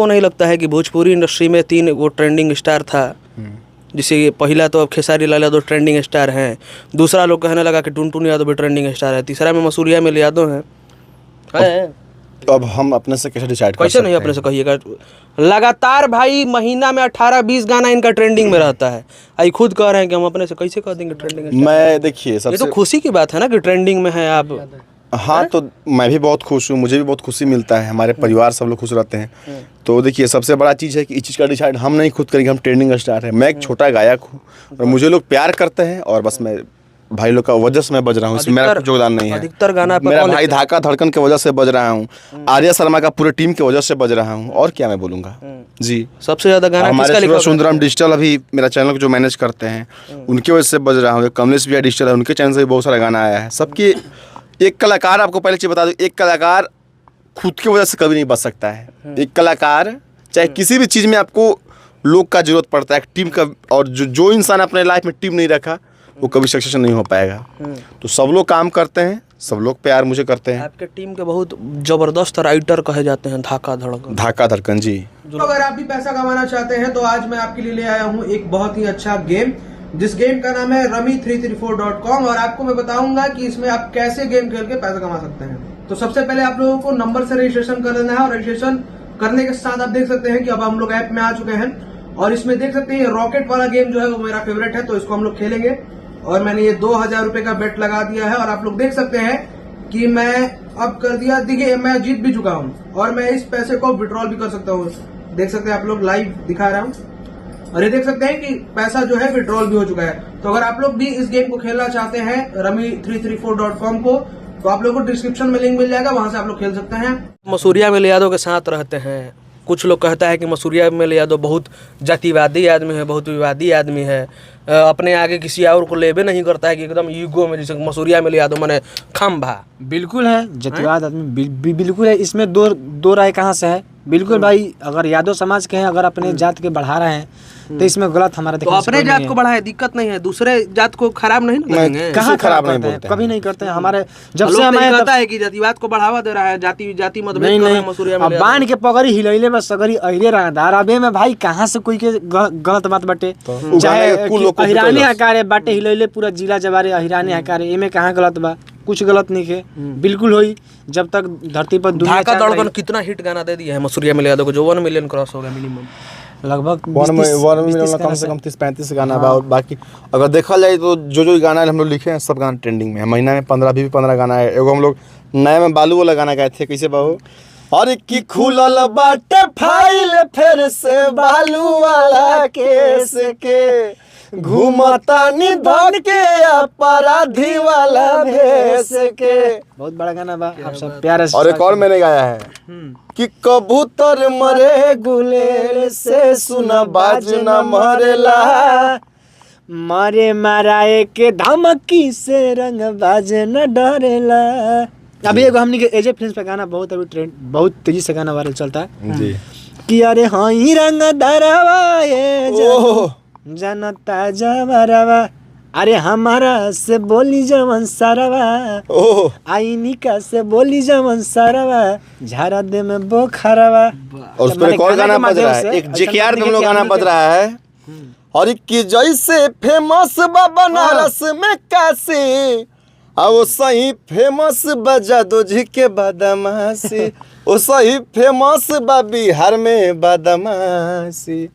आपको नहीं लगता है कि भोजपुरी इंडस्ट्री में 3 वो ट्रेंडिंग स्टार था, जिसे पहला तो अब खेसारी लाल यादव ट्रेंडिंग स्टार हैं, दूसरा लोग कहने लगा कि टुनटुन यादव भी ट्रेंडिंग स्टार है, तीसरा में मसूरिया मिल यादव हैं। अब हम अपने से कैसे डिसाइड कर कैसे सकते नहीं हैं? अपने से कहिएगा, लगातार भाई महीना में 18-20 गाना इनका ट्रेंडिंग में रहता है। आई खुद कह रहे हैं कि हम अपने से कैसे कह देंगे ट्रेंडिंग स्टार? मैं देखिए ये तो सबसे खुशी की बात है ना कि ट्रेंडिंग में है आप। हाँ, तो मैं भी बहुत खुश हूँ, मुझे भी बहुत खुशी मिलता है, हमारे परिवार सब लोग खुश रहते हैं। तो देखिए सबसे बड़ा चीज़ है कि इस चीज़ का डिसाइड हम नहीं खुद करेंगे, हम ट्रेंडिंग स्टार है। मैं एक छोटा गायक हूँ और मुझे लोग प्यार करते हैं और बस मैं भाई लोग का वजह से मैं बज रहा हूँ, इसमें मेरा कुछ योगदान नहीं है। अधिकतर गाना पे मेरा कौन भाई लिखता है? धाका धड़कन की वजह से बज रहा हूँ, आर्या शर्मा का पूरे टीम की वजह से बज रहा हूँ, और क्या मैं बोलूँगा जी। सबसे ज्यादा गाना हमारे किसका लिखा सूरज सुंदरम डिजिटल अभी मेरा चैनल को जो मैनेज करते हैं उनकी वजह से बज रहा हूँ। कमलेश भैया डिजिटल है, उनके चैनल से भी बहुत सारा गाना आया है। सबकी एक कलाकार, आपको पहले चीज़ बता दूँ, एक कलाकार खुद की वजह से कभी नहीं बच सकता है। एक कलाकार चाहे किसी भी चीज़ में आपको लोग का जरूरत पड़ता है, टीम का, और जो इंसान अपने लाइफ में टीम नहीं रखा वो कभी सक्सेस नहीं हो पाएगा। तो सब लोग काम करते हैं, सब लोग प्यार मुझे करते हैं। आपके टीम के बहुत जबरदस्त राइटर कहे जाते हैं धाका धड़कन। धाका धड़कन जी। तो अगर आप भी पैसा कमाना चाहते हैं तो आज मैं आपके लिए ले आया हूँ एक बहुत ही अच्छा गेम, जिस गेम का नाम है rummy334.com, और आपको मैं बताऊंगा कि इसमें आप कैसे गेम खेल के पैसा कमा सकते हैं। तो सबसे पहले आप लोगों को नंबर से रजिस्ट्रेशन कर लेना है, और रजिस्ट्रेशन करने के साथ आप देख सकते हैं कि अब हम लोग ऐप में आ चुके हैं, और इसमें देख सकते हैं रॉकेट वाला गेम जो है वो मेरा फेवरेट है, तो इसको हम लोग खेलेंगे। और मैंने ये 2000 रुपए का बेट लगा दिया है, और आप लोग देख सकते हैं कि मैं अब कर दिया, देखिए मैं जीत भी चुका हूँ, और मैं इस पैसे को विड्रॉल भी कर सकता हूँ। देख सकते हैं आप लोग, लाइव दिखा रहा हूँ, और ये देख सकते हैं कि पैसा जो है विड्रॉल भी हो चुका है। तो अगर आप लोग भी इस गेम को खेलना चाहते हैं rummy334.com को, तो आप लोगों को डिस्क्रिप्शन में लिंक मिल जाएगा, वहां से आप लोग खेल सकते हैं। मसूरिया मिल यादव के साथ रहते हैं। कुछ लोग कहता है कि मसूरिया मिल यादव बहुत जातिवादी आदमी है, बहुत विवादी आदमी है, अपने आगे किसी और को लेबे नहीं करता है, कि एकदम ईगो में, जैसे मसूरिया मिल यादव माने खंभा। बिल्कुल है, जातिवाद आदमी बिल्कुल है, इसमें दो राय कहाँ से है। बिल्कुल भाई, अगर यादव समाज के हैं, अगर अपने जात के बढ़ा रहे हैं तो इसमें गलत हमारा तो अपने जात को बढ़ाए दिक्कत नहीं है, दूसरे जात को खराब नहीं करेंगे। कहाँ खराब नहीं करते हैं, बोलते कभी नहीं करते हैं। हमारे जब लोग से तो हमें ये कहता है कि जातिवाद को बढ़ावा दे रहा है, जाति मतभेद कर रहा है मसूरिया मिल अब यादव। बांध के पगड़ी हिलैले में सगरी अहिरे रहदार, अबे में भाई कहाँ से कोई के गलत बात बाटे। चाहे अहिराने हकारे बाटे हिलैले, पूरा जिला जवारे अहिराने हकारे, एमे कहाँ गलत बा, कुछ गलत नहीं है। बिल्कुल होई, जब तक धरती पर दुनिया धाका धड़कन कितना हिट गाना दे दिया है मसूरिया मिल यादव को, जो 1 मिलियन क्रॉस हो गया मिनिमम। लगभग 1 मिलियन कम से कम 30-35 गाना बा। और बाकी अगर देखा जाए तो जो गाना हम लोग लिखे हैं सब गाना ट्रेंडिंग में है। महीना में 15 गाना है। एगो हम लोग नया में बालू वाला गाना गाए थे, कैसे बाबू, और की खुलल बाटे फाइल फिर से बालू वाला केस के, घूमता निधन के अपराधी वाला भेस के। बहुत बड़ा गाना बा, आप सब प्यारे से। और एक और मैंने गाया है कि कबूतर मरे गुलेल से, सुना बाज न मरेला, मारे माराए के धमकी से रंग बाज न डरेला। अभी एगो हमनी के एजे फिल्म पे गाना बहुत अभी ट्रेंड, बहुत तेजी से गाना वायरल चलता है जी, कि अरे हाँ ही रंग दरवा जनता जवरवा, अरे हमारा से बोली जवन सरवा, आईनी का से बोली जवन सरवा, झारा दे में बोखरवा। और उस पर एक और गाना बज रहा है, एक जेकेआर में हम लोग गाना बज रहा है, और कि जैसे फेमस बा बनारस में काशी, वो सही फेमस बजा दो जी के बदमाशी, वो सही फेमस बा बिहार में बदमाशी।